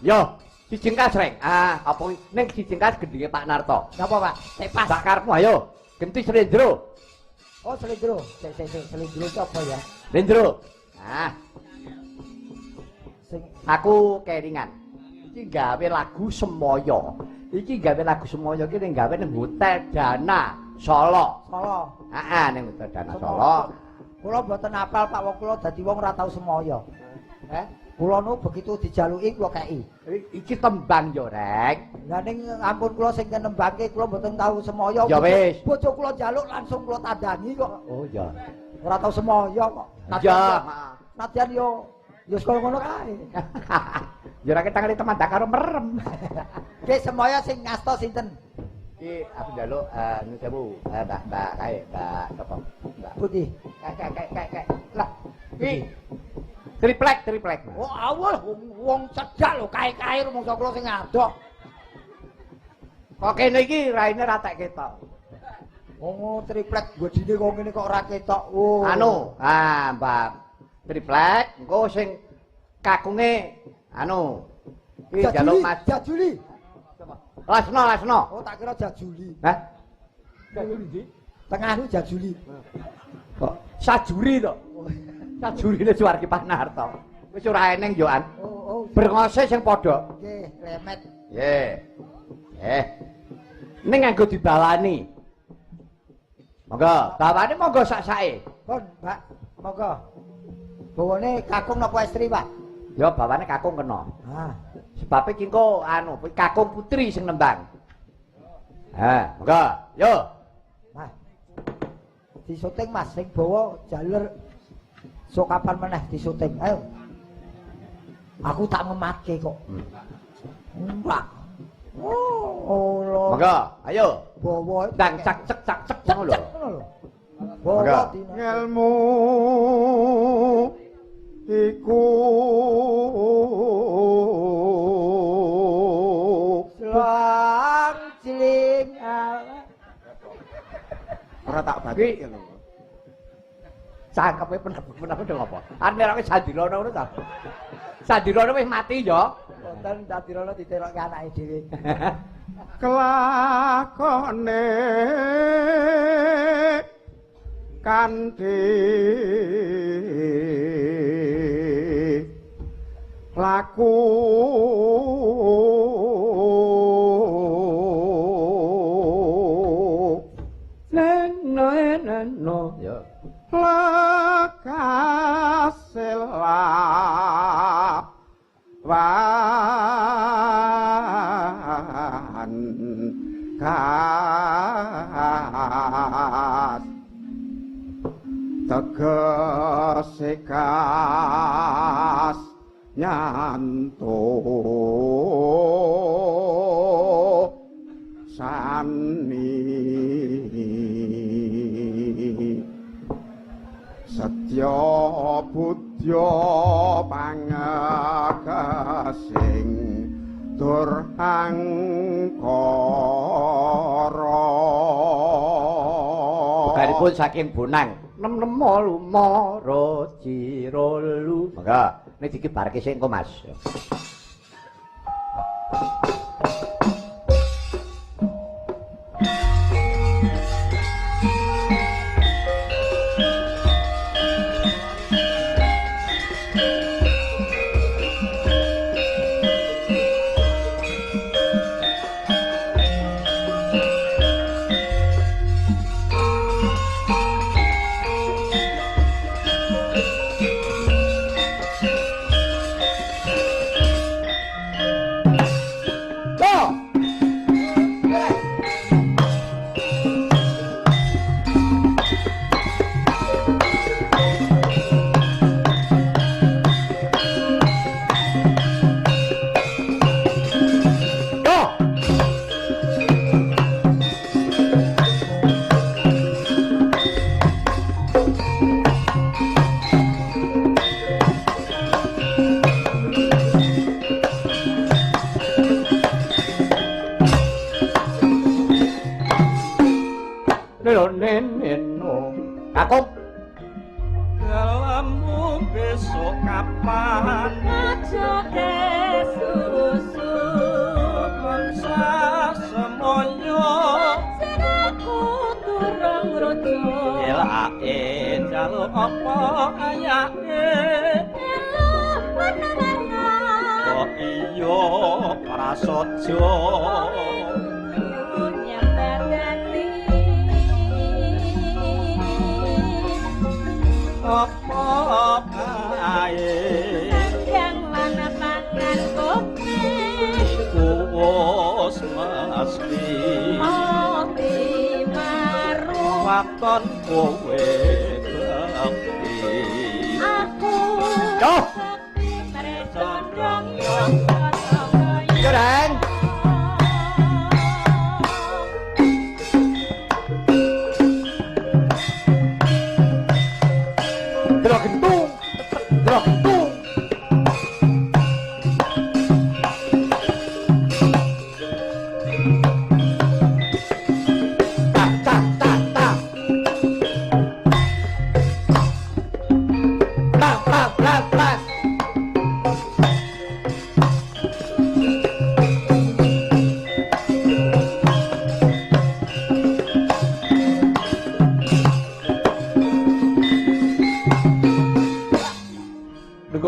Yo, Cicingkas reng. Apa ning Cicingkas gendinge Pak Narto. Napa, Pak? Tepas. Sak karepmu ayo. Genti Slendro. Oh, Slendro. Slendro itu apa ya? Slendro. Nah, Sing aku keringan. Iki gawe lagu Semoyo. Iki gawe lagu Semoyo iki ning gawe ning Hotel Dana Solo. Solo. Heeh, ning Hotel Dana Solo. Kula mboten apal Pak, wong kula dadi wong ora tau semoyo. Kula nu begitu dijaluki kula kei. Iki tembang yo, Rek. Lah ning ampun kula sing nembangke kula mboten tau semoyo. Ya wis. Bojo kula njaluk langsung kula tandani kok. Oh iya. Ora tau semoyo kok. Ya. Nadyan yo kaya ngono kae. Yo ora ketangane teman dak karo merem. Ki semoyo sing ngasta sinten? Iki aku njaluk nu sewu, Mbak kae, Mbak sapa? Mbak Putih. Kayak. Lah, iki triplek. Oh, awal wong cedak lho, kae-kae rumangsa kula sing ngadok. Kok kene iki raine ra tak ketok. Oh, triplek godine kok ngene kok ora ketok. Oh. Anu, Mbak triplek engko sing kakunge anu. Iki njaluk Mas Jajuli. Lasno. Oh, tak kira Jajuli. Hah? Jajuli ndi? Tengah niku Jajuli. Kok sajuri to? Sajurine Suwardi Panarto. Wis ora eneng yo an. Oh. Brengose sing padha. Nggih, lemet. Nggih. Ning nganggo dibawani. Monggo, bawane monggo sak-sake. Pun, Pak. Monggo. Bawane kakung napa estri, Pak? Ya bawane kakung kena. Sebab iki engko anu kakung putri sing nembang. Monggo. Yo. Mas. Di syuting Mas sing bawa jalur sok kapan meneh di syuting. Ayo. Aku tak ngematke kok. Enggak. Oh, monggo, ayo. Bawa ndang cak ngono lho. Bawa ngelmu iku Lang ciling ora tak bagi lho. Cangkepe penapa dong apa? Arep wis Sandirono ngono ta? Sandirono wis mati ya. Wonten Sandirono diterokke anake dhewe. Kelakone kanthi laku no ya lakasela wan kas tegese kas nyanto sani Setya budya pangagasing tur angkara Garipun saking Bonang nem-nemo lumara cirolu mangga nek dikibarke sing engko Mas. jaluk apa ayake kok iya prasaja apa kae yang mana pangan kopi kuwos mesti waton kowe bakti aku Yo. meresondong Yo, Deng. Delok gentung. Delok gentung. Tak, tak, tak, tak. Tak, tak, tak, tak.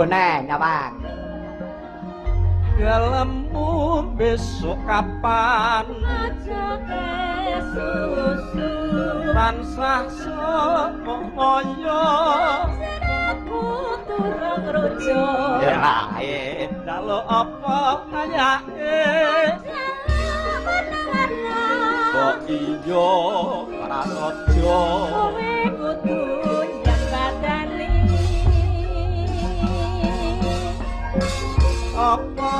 Neng, apa? Gelemu besok kapan aja kesusu tansah semoyo aku turun rujuk ya dalu apa ayake kok iya prasaja kowe kudu nyambatani apa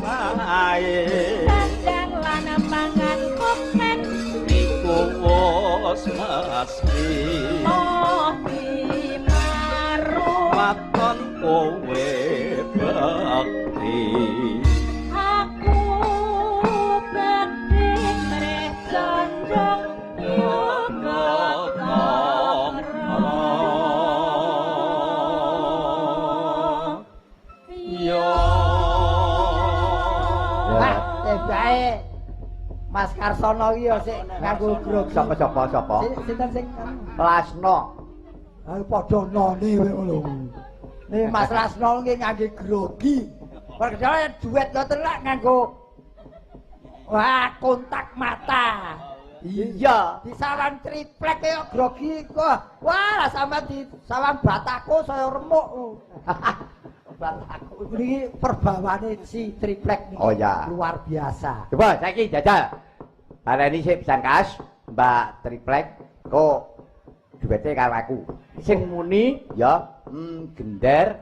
kae sandang lan pangan kopen iku wis mesti mati maru waton kowe bakti aku bakti mreh condong yoga Bae Mas Karsono iki ya sik nganggo grogi. Sapa? Sinten sing Lasno. ayo padha none kowe ngono. Nih Mas Lasno nggih ngangge grogi. Padahal duet ngoten lak nganggo wah kontak mata. Iya. Di sawang triplek kaya grogi kok. Wah, sampean di sawang bataku saya remuk. Bataku iki perbawane si triplek niki. Oh ya. Luar biasa. Coba saiki jajal. Bareni sik pisan kas, Mbak Triplek kok duwete karo aku. Sing muni ya gender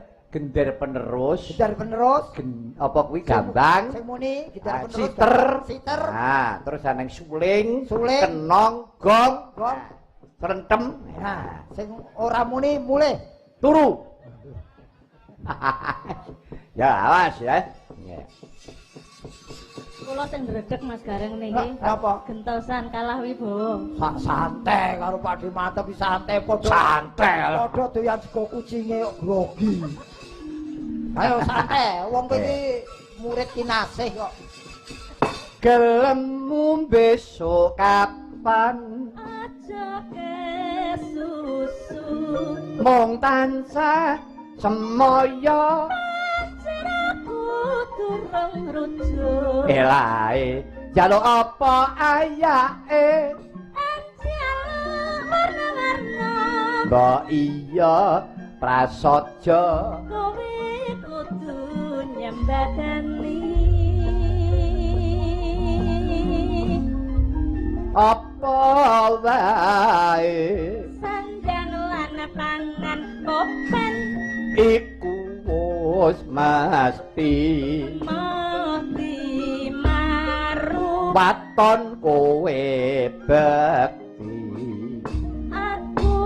penerus. Gitar penerus. Apa kuwi gambang? Sing muni gitar penerus. Siter. Nah, terus ana suling, Suling. kenong, gong, Gong. trentem. Nah, sing ora muni mulih. Turu. Ya, awas ya. kula sing ndredeg Mas Gareng niki Napa? gentosan kalah wibawa Sak santai karo Pak Di Mantep santai padha. Santai. Padha doyan sego kucinge kok grogi. Ayo santai, wong iki murid kinasih kok. Gelem besok kapan aja kesusu mung tansah semoyo aku turun rujuk elae jaluk apa ayake warna-warna mbok iya prasaja kowe kudu nyembadani apa wae sandang lan pangan kopen iku wis mesti mati maru waton kowe bekti aku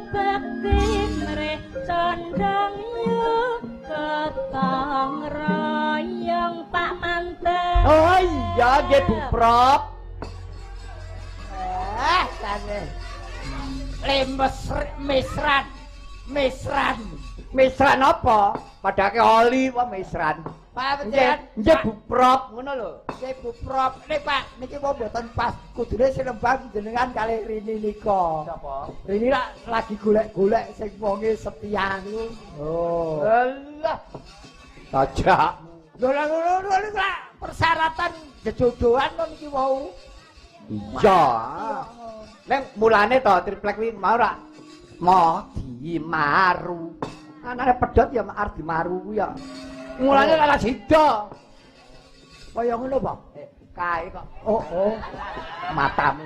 bakti mreh condong yuk ketong royong Pak Mantep oh iya nggih Bu Prop Tane. Lemes misran. misran apa padake oli wae misran Pak Nggih, Pencen. nggih buprop ngono lho. Nggih Bu Prop. Nek Pak niki kok mboten pas. Kudune sinembang jenengan kali Rini nika. Sapa? Rini lagi golek-golek sing wonge setia niku. Oh. Alah. Tajak. Lho lho persyaratan jejodohan kok niki wau. Iya. Neng mulane to triplek kuwi mau ra mau dimaru. Anake pedhot ya arep dimaru kuwi ya. Mulane lala sida. Kaya ngono, Pak. Kae kok Oh. matamu.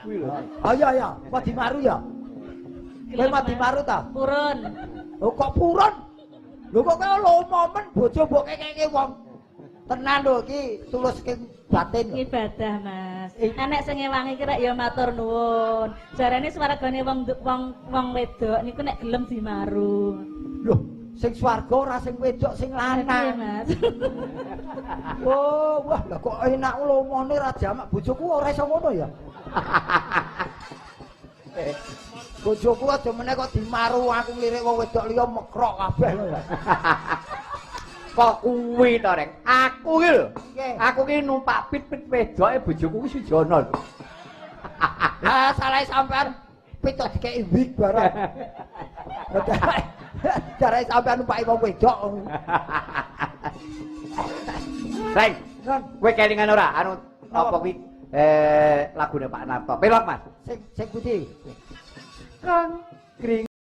Kuwi lho. Oh iya, Mati Maru ya. Kowe Mati Maru ta? Purun. Lho kok purun? Lho kok kaya lomomen bojo mbok kekeke wong. Tenan lho iki tulus ke batin. lho. Ibadah, Mas. Anek sing ngewangi ki rek ya matur nuwun. Jarane swargane wong wedok niku nek gelem dimaru. Lho, sing swarga ora sing wedok sing Iya, lanang. Mas. Oh, wah lah kok enak lomone ra jamak bojoku ora iso ngono ya. Bojoku aja meneh kok dimaru aku nglirik wong wedok liya mekrok kabeh lho. Kok kuwi to, Reng? Aku ki lho. Nggih. Aku ki numpak pit-pit wedoke bojoku kuwi sujono lho. Lah salah sampean pitok dikeki wig barang. Jare sampean numpaki wong wedok. Reng, kowe kelingan ora anu apa kuwi lagune Pak Narto. Pelok, Mas. Sing pundi? Kang Gring